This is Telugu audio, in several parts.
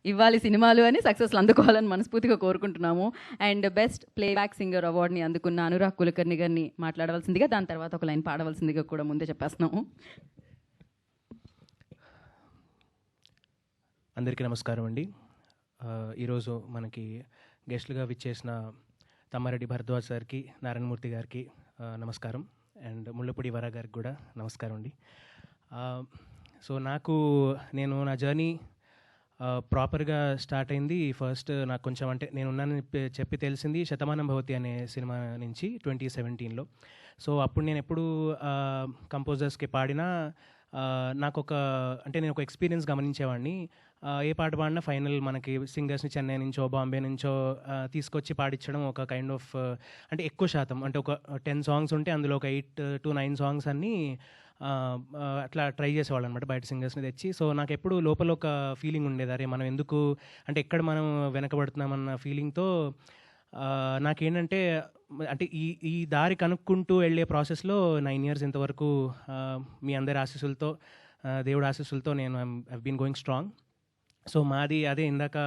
ఇవ్వాలి సినిమాలు అని సక్సెస్లు అందుకోవాలని మనస్ఫూర్తిగా కోరుకుంటున్నాము. అండ్ బెస్ట్ ప్లేబ్యాక్ సింగర్ అవార్డ్ని అందుకున్న అనురాగ్ కులకర్ణి గారిని మాట్లాడవలసిందిగా, దాని తర్వాత ఒక లైన్ పాడవలసిందిగా కూడా ముందే చెప్పేస్తున్నాము. అందరికీ నమస్కారం అండి. ఈరోజు మనకి గెస్ట్లుగా విచ్చేసిన తమ్మారెడ్డి భరద్వాజ్ సార్కి, నారాయణమూర్తి గారికి నమస్కారం. అండ్ ముళ్ళపూడి వర గారికి కూడా నమస్కారం అండి. సో నేను నా జర్నీ ప్రాపర్గా స్టార్ట్ అయింది. ఫస్ట్ నాకు కొంచెం అంటే నేనున్నానని చెప్పి తెలిసింది శతమానం భవతి అనే సినిమా నుంచి 2017లో. సో అప్పుడు నేను ఎప్పుడు కంపోజర్స్కి పాడినా నాకు నేను ఒక ఎక్స్పీరియన్స్ గమనించేవాడిని. ఏ పాట పాడినా ఫైనల్ మనకి సింగర్స్ని చెన్నై నుంచో బాంబే నుంచో తీసుకొచ్చి పాడించడం ఒక కైండ్ ఆఫ్ అంటే ఎక్కువ శాతం అంటే ఒక 10 సాంగ్స్ ఉంటే అందులో ఒక 8 to 9 సాంగ్స్ అన్నీ అట్లా ట్రై చేసేవాళ్ళు అనమాట, బయట సింగర్స్ని తెచ్చి. సో నాకు ఎప్పుడు లోపల ఒక ఫీలింగ్ ఉండేది, అరే మనం ఎందుకు అంటే ఎక్కడ మనం వెనకబడుతున్నామన్న ఫీలింగ్తో నాకేంటంటే అంటే ఈ దారి కనుక్కుంటూ వెళ్ళే ప్రాసెస్లో 9 years ఇంతవరకు మీ అందరి ఆశీస్సులతో, దేవుడి ఆశీస్సులతో నేను I been going strong. So మాది అదే ఇందాక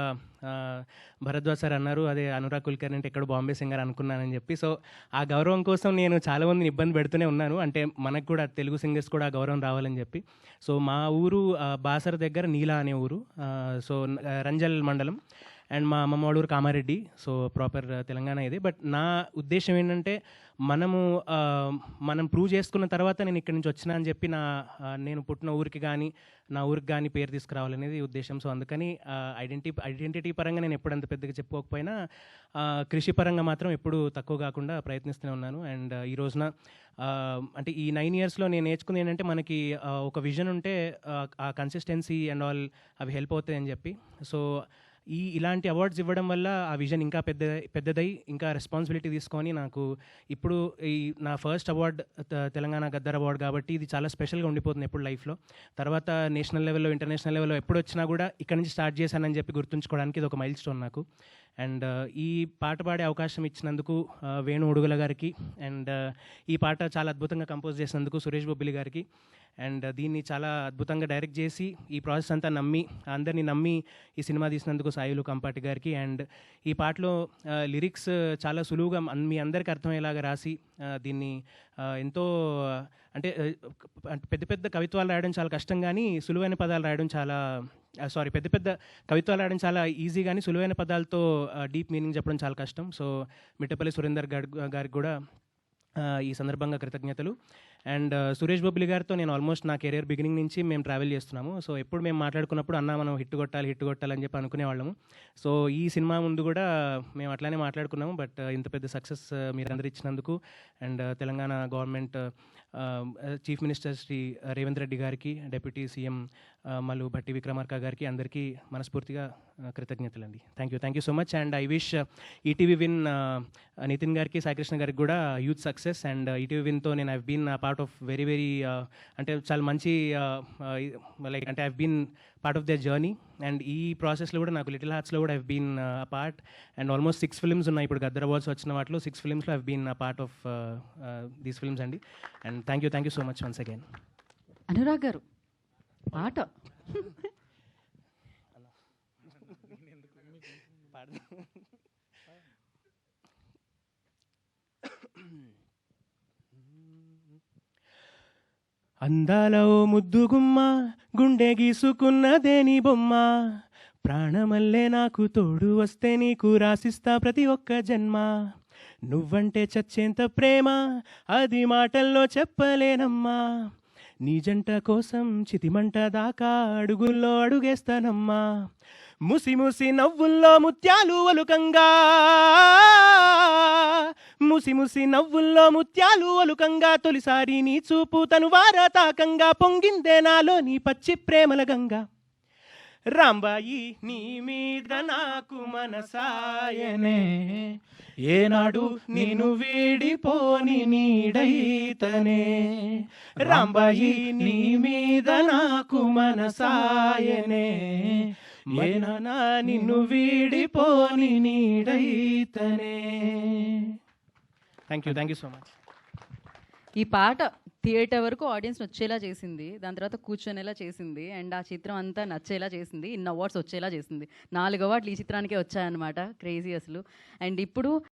భరద్వాజ్ సార్ అన్నారు, అదే అనురాగ్ కుల్కర్ణి అంటే ఎక్కడ బాంబే సింగర్ అనుకున్నానని చెప్పి. సో ఆ గౌరవం కోసం నేను చాలామందిని ఇబ్బంది పెడుతూనే ఉన్నాను, అంటే మనకు కూడా తెలుగు సింగర్స్ కూడా ఆ గౌరవం రావాలని చెప్పి. సో మా ఊరు బాసర దగ్గర నీలా అనే ఊరు, సో రంజల్ మండలం. అండ్ మా అమ్మమ్మ వాళ్ళ ఊరు కామారెడ్డి. సో ప్రాపర్ తెలంగాణ ఇది. బట్ నా ఉద్దేశం ఏంటంటే మనం ప్రూవ్ చేసుకున్న తర్వాత నేను ఇక్కడి నుంచి వచ్చినా అని చెప్పి నేను పుట్టిన ఊరికి కానీ నా ఊరికి కానీ పేరు తీసుకురావాలనేది ఉద్దేశం. సో అందుకని ఐడెంటిటీ పరంగా నేను ఎప్పుడంత పెద్దగా చెప్పుకోకపోయినా కృషి పరంగా మాత్రం ఎప్పుడు తక్కువ కాకుండా ప్రయత్నిస్తూనే ఉన్నాను. అండ్ ఈ రోజున అంటే ఈ 9 yearsలో నేను నేర్చుకుంది ఏంటంటే మనకి ఒక విజన్ ఉంటే ఆ కన్సిస్టెన్సీ అండ్ ఆల్ అవి హెల్ప్ అవుతాయి అని చెప్పి. సో ఇలాంటి అవార్డ్స్ ఇవ్వడం వల్ల ఆ విజన్ ఇంకా పెద్దదై ఇంకా రెస్పాన్సిబిలిటీ తీసుకొని నాకు ఇప్పుడు నా first award Telangana Gaddar award కాబట్టి ఇది చాలా స్పెషల్గా ఉండిపోతుంది ఎప్పుడు లైఫ్లో. తర్వాత నేషనల్ లెవెల్లో, ఇంటర్నేషనల్ లెవెల్లో ఎప్పుడు వచ్చినా కూడా ఇక్కడ నుంచి స్టార్ట్ చేశానని చెప్పి గుర్తుంచుకోవడానికి ఇది ఒక మైల్ స్టోన్ నాకు. అండ్ ఈ పాట పాడే అవకాశం ఇచ్చినందుకు వేణు ఉడుగుల గారికి, అండ్ ఈ పాట చాలా అద్భుతంగా కంపోజ్ చేసినందుకు సురేష్ బొబ్బిలి గారికి, అండ్ దీన్ని చాలా అద్భుతంగా డైరెక్ట్ చేసి ఈ ప్రాసెస్ అంతా అందరినీ నమ్మి ఈ సినిమా తీసినందుకు సాయిలు కంపాటి గారికి. అండ్ ఈ పాటలో లిరిక్స్ చాలా సులువుగా మీ అందరికీ అర్థమయ్యేలాగా రాసి దీన్ని ఎంతో అంటే పెద్ద పెద్ద కవిత్వాలు రాయడం చాలా కష్టం, కానీ సులువైన పదాలు రాయడం పెద్ద కవిత్వాలు రాయడం చాలా ఈజీ, కానీ సులువైన పదాలతో డీప్ మీనింగ్ చెప్పడం చాలా కష్టం. సో మిట్టపల్లి సురేందర్ గారికి కూడా ఈ సందర్భంగా కృతజ్ఞతలు. అండ్ సురేష్ బొబ్బిలి గారితో నేను ఆల్మోస్ట్ నా కెరీర్ బిగినింగ్ నుంచి మేము ట్రావెల్ చేస్తున్నాము. సో ఎప్పుడు మేము మాట్లాడుకున్నప్పుడు మనం హిట్ కొట్టాలని చెప్పి అనుకునేవాళ్ళము. సో ఈ సినిమా ముందు కూడా మేము అట్లానే మాట్లాడుకున్నాము. బట్ ఇంత పెద్ద సక్సెస్ మీరందరూ ఇచ్చినందుకు and Telangana government chief minister Shri Revanth Reddy గారికి, డిప్యూటీ సీఎం మల్లు భట్టి విక్రమార్క గారికి అందరికీ మనస్ఫూర్తిగా కృతజ్ఞతలండి. Thank you so much. And I wish ETV Win Nithin గారికి, సాయికృష్ణ గారికి కూడా యూత్ సక్సెస్. అండ్ ఈటీవీ విన్తో నేను I've been part of very అంటే చాలా మంచి లైక్ అంటే I've been part of their journey. And ఈ ప్రాసెస్లో కూడా నాకు లిటిల్ హార్ట్స్లో కూడా I've been part. And almost 6 films ఉన్నాయి ఇప్పుడు గద్దర్ అవార్డ్స్ వచ్చిన వాటిలో 6 filmsలో I've been part of these films అండి. And thank you so much once again. Anurag గారు పాట అందాల ఓ ముద్దుగుమ్మ, గుండె గీసుకున్నదేని బొమ్మ, ప్రాణమల్లే నాకు తోడు వస్తే నీకు రాసిస్తా ప్రతి ఒక్క జన్మ, నువ్వంటే చచ్చేంత ప్రేమ అది మాటల్లో చెప్పలేనమ్మా, నీ జంట కోసం చితిమంట దాకా అడుగుల్లో అడుగేస్తానమ్మా, ముసి ముసి నవ్వుల్లో ముత్యాలు ఒలుకంగా, ముసి ముసి నవ్వుల్లో ముత్యాలు ఒలుకంగా, తొలిసారి నీ చూపు తను వారతాకంగా, పొంగిందే నాలో నీ పచ్చి ప్రేమల గంగా, రాంబాయి నీ మీద నాకు మనసాయనే, ఏనాడు నిన్ను వీడిపోని నీడైతనే, రాంబాయి నీ మీద నాకు మనసాయనే, ఏనా నిన్ను వీడిపోని నీడైతనే. Thank you so much. ఈ పాట థియేటర్ వరకు ఆడియన్స్ వచ్చేలా చేసింది, దాని తర్వాత కూర్చొనేలా చేసింది, అండ్ ఆ చిత్రం అంతా నచ్చేలా చేసింది, ఇన్ని అవార్డ్స్ వచ్చేలా చేసింది. 4 అవార్డులు ఈ చిత్రానికే వచ్చాయన్నమాట. క్రేజీ అసలు. అండ్ ఇప్పుడు